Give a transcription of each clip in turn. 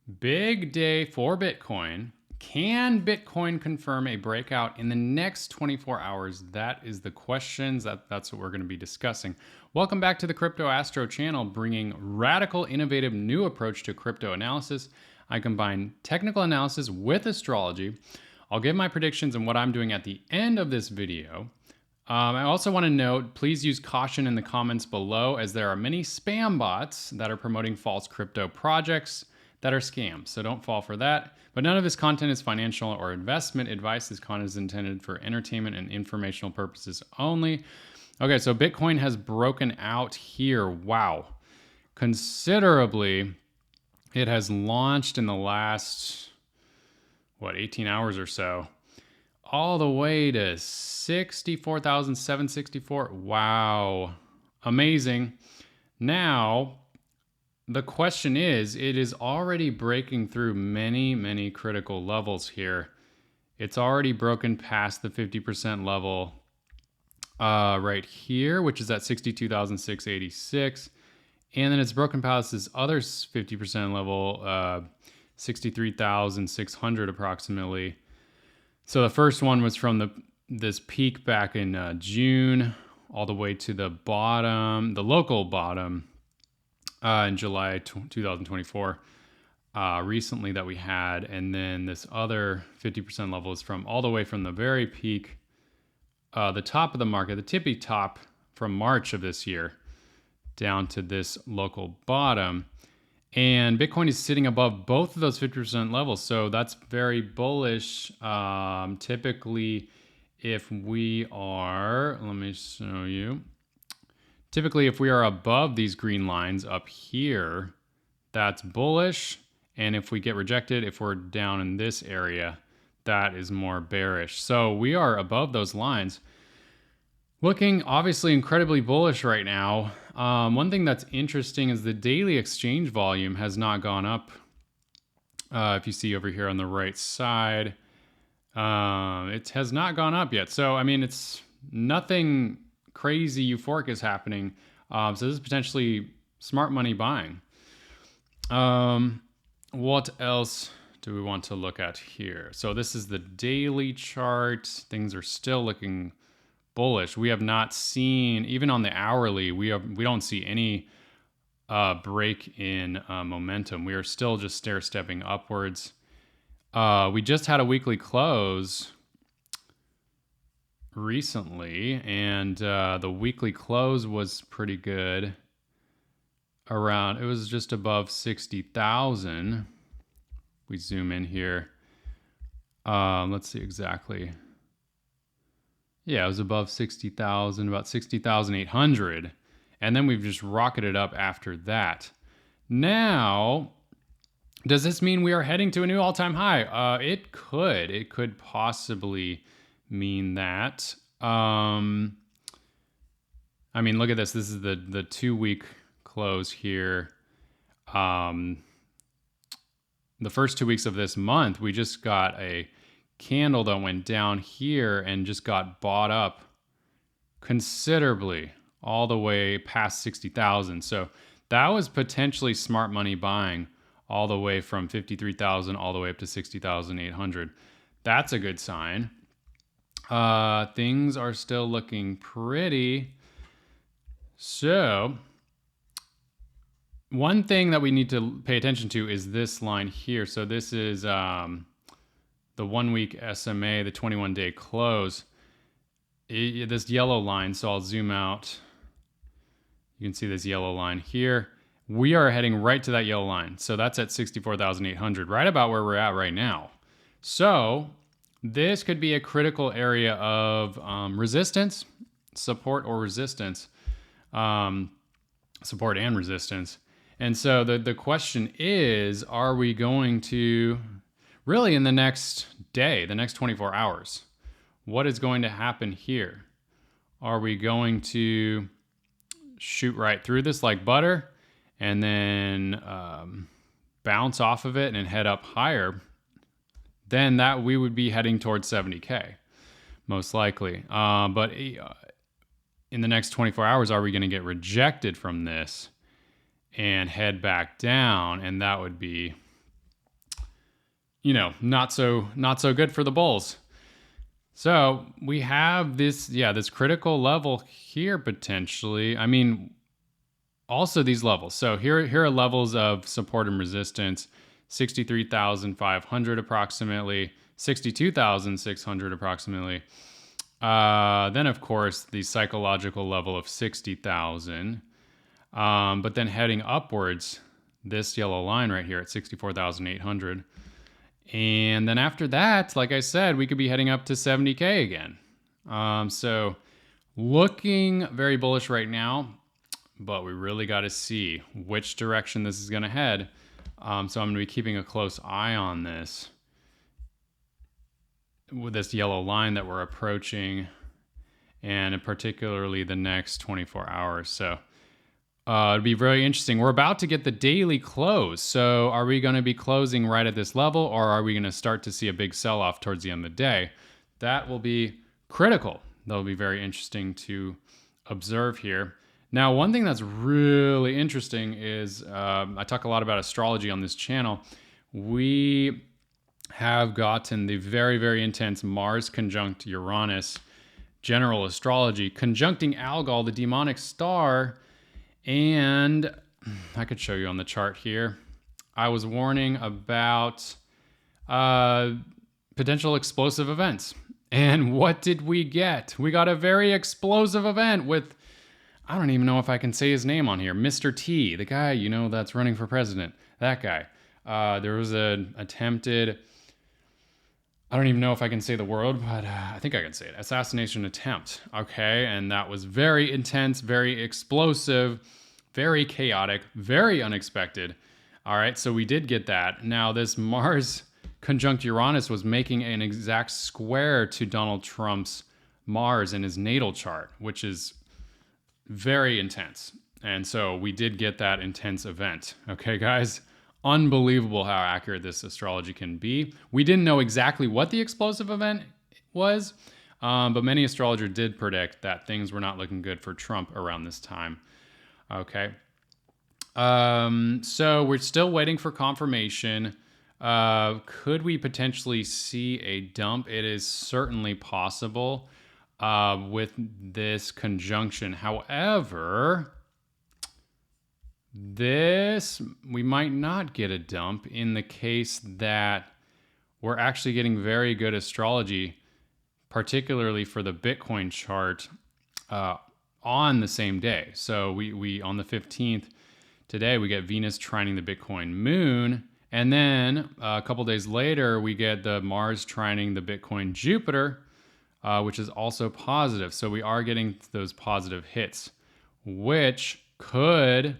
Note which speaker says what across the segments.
Speaker 1: Big day for Bitcoin. Can Bitcoin confirm a breakout in the next 24 hours? That is the questions. That's what we're going to be discussing. Welcome back to the Crypto Astro channel, bringing radical, innovative, new approach to crypto analysis. I combine technical analysis with astrology. I'll give my predictions and what I'm doing at the end of this video. I also want to note, please use caution in the comments below, as there are many spam bots that are promoting false crypto projects that are scams, so don't fall for that. But none of this content is financial or investment advice. This content is intended for entertainment and informational purposes only. Okay, so Bitcoin has broken out here. Wow. Considerably. It has launched in the last, 18 hours or so, all the way to 64,764. Wow. Amazing. Now, the question is, it is already breaking through many critical levels here. It's already broken past the 50% level right here, which is at 62,686. And then it's broken past this other 50% level, 63,600 approximately. So the first one was from this peak back in June, all the way to the bottom, the local bottom, in July 2024, recently that we had. And then this other 50% level is from all the way from the very peak, the top of the market, the tippy top from March of this year, down to this local bottom. And Bitcoin is sitting above both of those 50% levels. So that's very bullish. Typically, if we are, let me show you. Typically, if we are above these green lines up here, that's bullish. And if we get rejected, if we're down in this area, that is more bearish. So we are above those lines. Looking obviously incredibly bullish right now. One thing that's interesting is the daily exchange volume has not gone up. If you see over here on the right side, it has not gone up yet. So, I mean, it's nothing crazy euphoric is happening. So this is potentially smart money buying. What else do we want to look at here? So this is the daily chart. Things are still looking bullish. We have not seen, even on the hourly, we don't see any break in momentum. We are still just stair-stepping upwards. We just had a weekly close recently, and the weekly close was pretty good. It was just above 60,000. We zoom in here. Let's see exactly. Yeah, it was above 60,000, about 60,800. And then we've just rocketed up after that. Now, does this mean we are heading to a new all-time high? It could. It could possibly mean that. I mean, look at this. This is the 2-week close here. The first 2 weeks of this month, we just got a candle that went down here and just got bought up considerably all the way past 60,000. So that was potentially smart money buying all the way from 53,000 all the way up to 60,800. That's a good sign. Things are still looking pretty. So one thing that we need to pay attention to is this line here. So this is the 1-week SMA, the 21-day close. This yellow line, so I'll zoom out. You can see this yellow line here. We are heading right to that yellow line. So that's at 64,800, right about where we're at right now. So this could be a critical area of resistance, support or resistance, support and resistance. And so the question is, are we going to, really in the next day, the next 24 hours, what is going to happen here? Are we going to shoot right through this like butter and then bounce off of it and head up higher? Then that we would be heading towards 70K, most likely. But in the next 24 hours, are we going to get rejected from this and head back down? And that would be not so good for the bulls. So we have this critical level here potentially. I mean, also these levels. So here are levels of support and resistance: 63,500 approximately, 62,600 approximately. Then of course the psychological level of 60,000. But then heading upwards, this yellow line right here at 64,800. And then after that, like I said, we could be heading up to 70K again. So looking very bullish right now, but we really got to see which direction this is going to head. So I'm going to be keeping a close eye on this with this yellow line that we're approaching, and particularly the next 24 hours. So it'll be very interesting. We're about to get the daily close. So are we going to be closing right at this level, or are we going to start to see a big sell-off towards the end of the day? That will be critical. That'll be very interesting to observe here. Now, one thing that's really interesting is I talk a lot about astrology on this channel. We have gotten the very, very intense Mars conjunct Uranus general astrology, conjuncting Algol, the demonic star. And I could show you on the chart here. I was warning about potential explosive events. And what did we get? We got a very explosive event with, I don't even know if I can say his name on here, Mr. T, the guy, that's running for president. That guy. There was an attempted, I don't even know if I can say the word, but I think I can say it, assassination attempt. Okay, and that was very intense, very explosive, very chaotic, very unexpected. All right, so we did get that. Now, this Mars conjunct Uranus was making an exact square to Donald Trump's Mars in his natal chart, which is very intense. And so we did get that intense event. Okay, guys? Unbelievable how accurate this astrology can be. We didn't know exactly what the explosive event was, but many astrologers did predict that things were not looking good for Trump around this time. Okay. So we're still waiting for confirmation. Could we potentially see a dump? It is certainly possible with this conjunction. However, we might not get a dump in the case that we're actually getting very good astrology, particularly for the Bitcoin chart, on the same day. So we on the 15th, today, we get Venus trining the Bitcoin moon. And then a couple days later, we get the Mars trining the Bitcoin Jupiter, which is also positive. So we are getting those positive hits, which could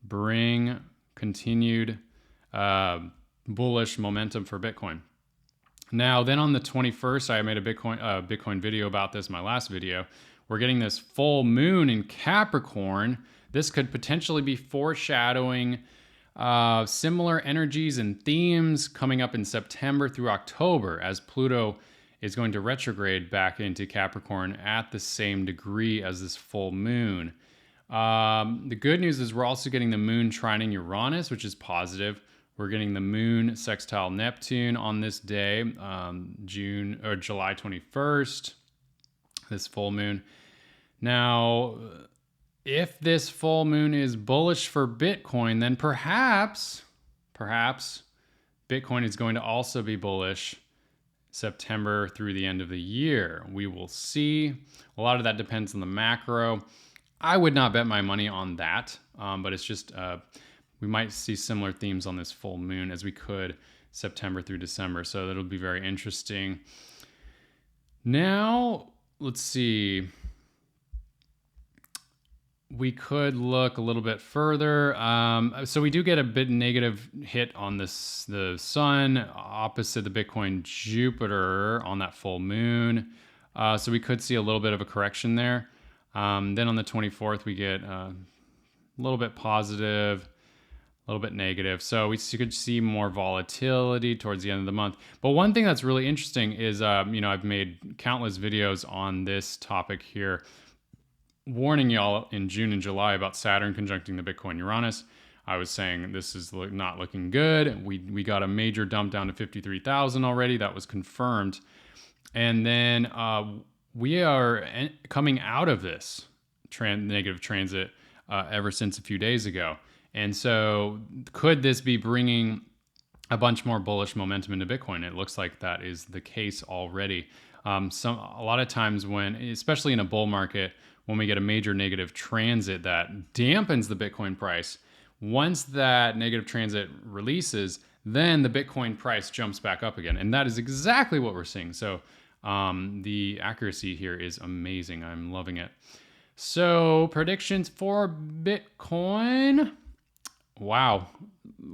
Speaker 1: bring continued bullish momentum for Bitcoin. Now, then on the 21st, I made a Bitcoin video about this, my last video. We're getting this full moon in Capricorn. This could potentially be foreshadowing similar energies and themes coming up in September through October, as Pluto is going to retrograde back into Capricorn at the same degree as this full moon. The good news is we're also getting the moon trining Uranus, which is positive. We're getting the moon sextile Neptune on this day, July 21st, this full moon. Now, if this full moon is bullish for Bitcoin, then perhaps Bitcoin is going to also be bullish September through the end of the year. We will see. A lot of that depends on the macro. I would not bet my money on that, but it's just we might see similar themes on this full moon as we could September through December. So that'll be very interesting. Now, let's see. We could look a little bit further. So we do get a bit negative hit on the sun opposite the Bitcoin Jupiter on that full moon. So we could see a little bit of a correction there. Then on the 24th, we get a little bit positive, a little bit negative. So we could see more volatility towards the end of the month. But one thing that's really interesting is, I've made countless videos on this topic here, warning y'all in June and July about Saturn conjuncting the Bitcoin Uranus. I was saying this is not looking good. We got a major dump down to 53,000 already. That was confirmed. And then we are coming out of this negative transit ever since a few days ago. And so could this be bringing a bunch more bullish momentum into Bitcoin? It looks like that is the case already. A lot of times when, especially in a bull market, when we get a major negative transit that dampens the Bitcoin price, once that negative transit releases, then the Bitcoin price jumps back up again. And that is exactly what we're seeing. So the accuracy here is amazing. I'm loving it. So predictions for Bitcoin. Wow.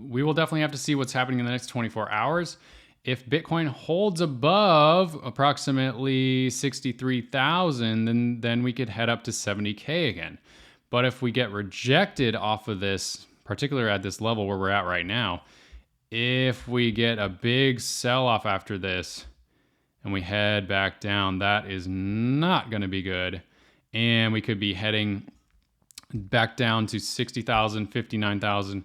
Speaker 1: We will definitely have to see what's happening in the next 24 hours. If Bitcoin holds above approximately 63,000, then we could head up to 70K again. But if we get rejected off of this, particularly at this level where we're at right now, if we get a big sell-off after this and we head back down, that is not going to be good. And we could be heading back down to 60,000, 59,000.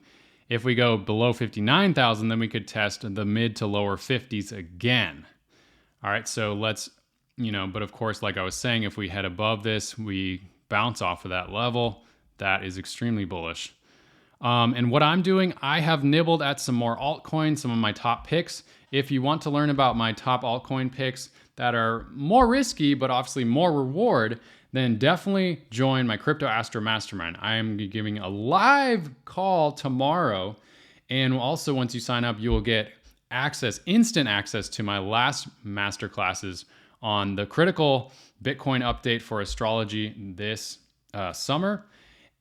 Speaker 1: If we go below 59,000, then we could test the mid to lower 50s again. All right, so let's, but of course, like I was saying, if we head above this, we bounce off of that level. That is extremely bullish. And what I'm doing, I have nibbled at some more altcoins, some of my top picks. If you want to learn about my top altcoin picks that are more risky, but obviously more reward, then definitely join my Crypto Astro Mastermind. I am giving a live call tomorrow. And also, once you sign up, you will get instant access to my last masterclasses on the critical Bitcoin update for astrology this summer.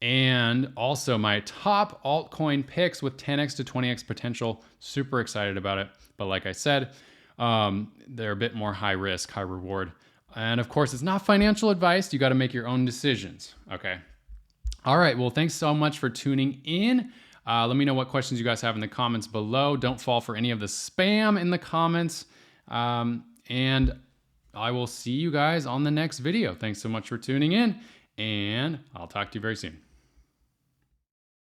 Speaker 1: And also my top altcoin picks with 10x to 20x potential. Super excited about it. But like I said, they're a bit more high risk, high reward. And of course, it's not financial advice. You got to make your own decisions. Okay. All right. Well, thanks so much for tuning in. Let me know what questions you guys have in the comments below. Don't fall for any of the spam in the comments. And I will see you guys on the next video. Thanks so much for tuning in, and I'll talk to you very soon.